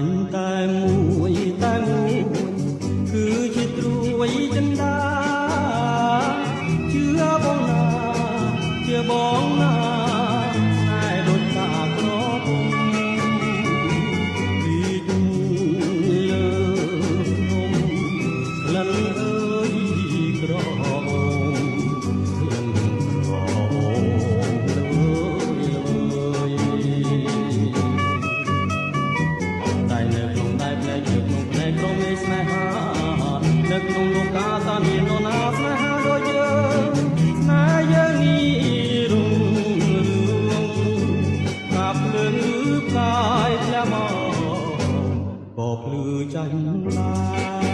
ញ់តែមួយគឺជាត្រួយចិនដាជឿបងណាជាបងណាតែដូចតាក្រពុំពីលើនំក្លិនអើយក្រអូមក្លិនក្រអូមតែនៅក្នុងដៃផ្លែជើងក្នុងផ្លែក្រមេស្នេហានៅក្នុងលោកកាតាមាននរណាស្នេហាដូចយើងស្នេហ៍យើងនេះរុងរឿងកាប់ភ្លឺផ្កាយផ្លែមកក៏ភ្លឺចាញ់ឡា